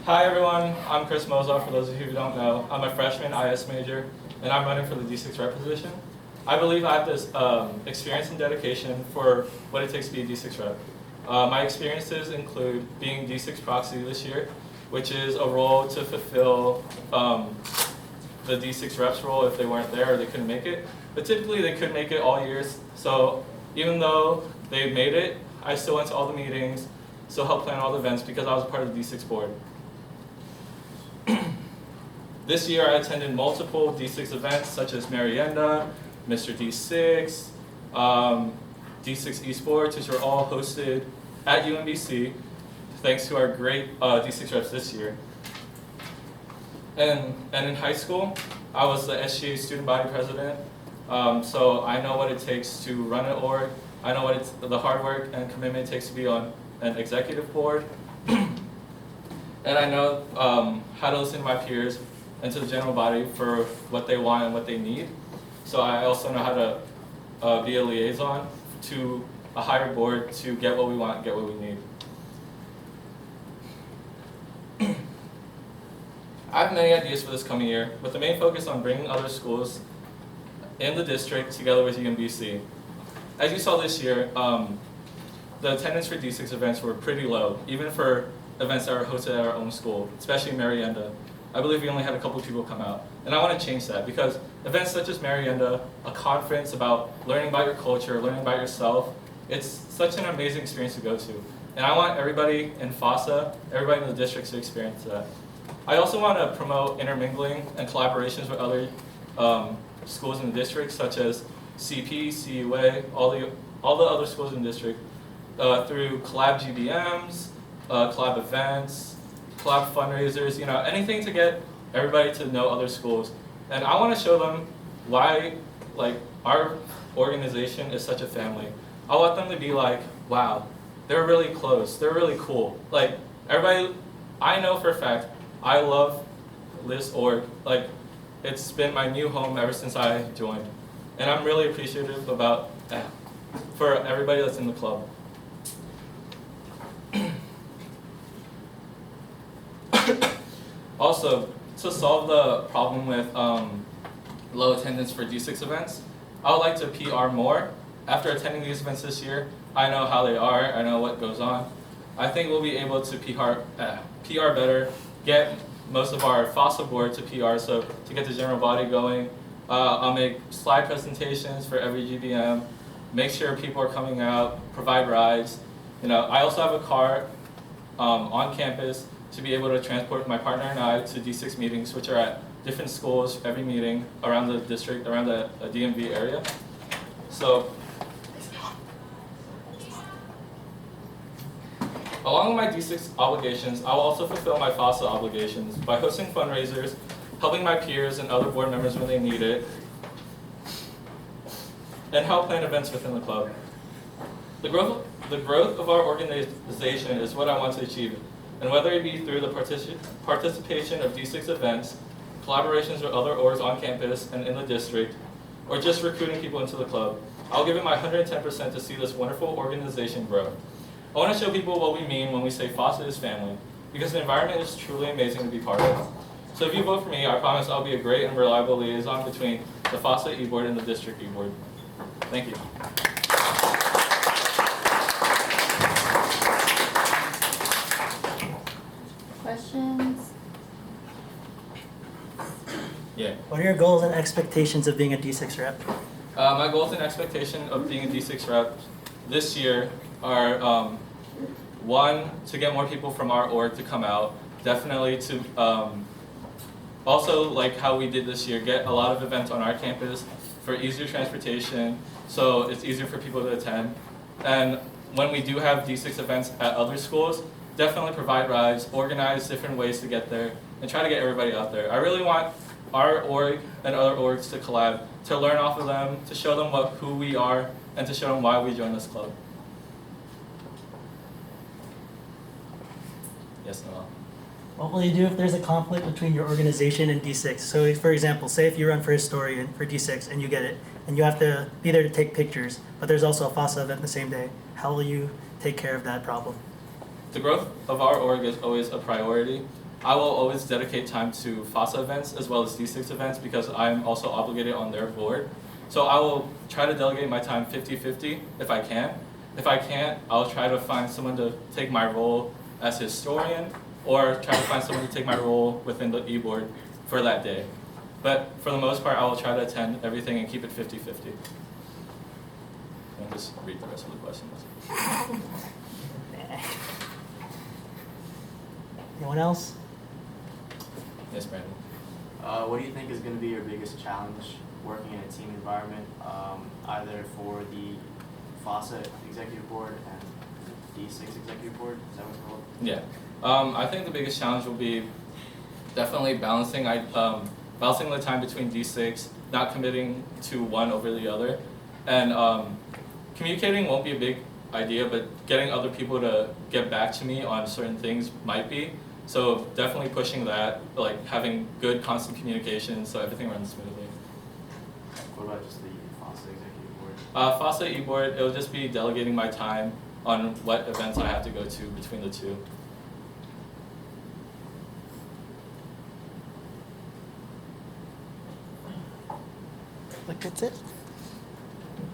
Hi everyone, I'm MoeZaw. For those of you who don't know, I'm a freshman IS major, and I'm running for the D6 rep position. I believe I have this experience and dedication for what it takes to be a D6 rep. My experiences include being D6 proxy this year, which is a role to fulfill the D6 reps role if they weren't there or they couldn't make it. But typically they could make it all years, so even though they made it, I still went to all the meetings, still helped plan all the events because I was a part of the D6 board. This year I attended multiple D6 events such as Marienda, Mr. D6, D6 Esports, which were all hosted at UMBC, thanks to our great D6 reps this year. And in high school, I was the SGA student body president, so I know what it takes to run an org. I know what the hard work and commitment it takes to be on an executive board. And I know how to listen to my peers and to the general body for what they want and what they need. So I also know how to be a liaison to a higher board to get what we want, get what we need. I have many ideas for this coming year, with the main focus on bringing other schools in the district together with UMBC. As you saw this year, the attendance for D6 events were pretty low, even for events that were hosted at our own school, especially Marienda. I believe we only had a couple people come out. And I want to change that because events such as Marienda, a conference about learning about your culture, learning about yourself, it's such an amazing experience to go to. And I want everybody in FASA, everybody in the district to experience that. I also want to promote intermingling and collaborations with other schools in the district, such as CP, CUA, all the other schools in the district, through collab GBMs, collab events, collab fundraisers, anything to get everybody to know other schools. And I want to show them why our organization is such a family. I want them to be like, wow, they're really close, they're really cool. Everybody, I know for a fact, I love this org. It's been my new home ever since I joined. And I'm really appreciative for everybody that's in the club. Also, to solve the problem with low attendance for D6 events, I would like to PR more. After attending these events this year, I know how they are, I know what goes on. I think we'll be able to PR better, get most of our FASA board to PR, so to get the general body going. I'll make slide presentations for every GBM, make sure people are coming out, provide rides. I also have a car on campus to be able to transport my partner and I to D6 meetings, which are at different schools, every meeting around the district, around the DMV area. So, along with my D6 obligations, I will also fulfill my FASA obligations by hosting fundraisers, helping my peers and other board members when they need it, and help plan events within the club. The growth of our organization is what I want to achieve, and whether it be through the participation of D6 events, collaborations with other orgs on campus and in the district, or just recruiting people into the club, I'll give it my 110% to see this wonderful organization grow. I want to show people what we mean when we say FASA is family, because the environment is truly amazing to be part of. So if you vote for me, I promise I'll be a great and reliable liaison between the FASA e-board and the district e-board. Thank you. Questions? Yeah. What are your goals and expectations of being a D6 rep? My goals and expectation of being a D6 rep this year are, one, to get more people from our org to come out. Definitely to, also like how we did this year, get a lot of events on our campus for easier transportation, so it's easier for people to attend. And when we do have D6 events at other schools, definitely provide rides, organize different ways to get there, and try to get everybody out there. I really want our org and other orgs to collab, to learn off of them, to show them who we are, and to show them why we joined this club. Yes, Noel. What will you do if there's a conflict between your organization and D6? So for example, say if you run for historian for D6 and you get it, and you have to be there to take pictures, but there's also a FASA event the same day, how will you take care of that problem? the growth of our org is always a priority. I will always dedicate time to FASA events as well as D6 events because I'm also obligated on their board. So I will try to delegate my time 50-50 if I can. If I can't, I'll try to find someone to take my role as historian or try to find someone to take my role within the e-board for that day. But for the most part, I will try to attend everything and keep it 50-50. And just read the rest of the questions. Anyone else? Yes, Brandon. What do you think is going to be your biggest challenge working in a team environment, either for the FASA executive board and D6 executive board? Is that what it's called? Yeah. I think the biggest challenge will be definitely balancing the time between D6, not committing to one over the other, and communicating won't be a big idea, but getting other people to get back to me on certain things might be. So definitely pushing that, like having good constant communication so everything runs smoothly. What about just the FASA executive board? FASA e-board, it'll just be delegating my time on what events I have to go to between the two. Like that's it?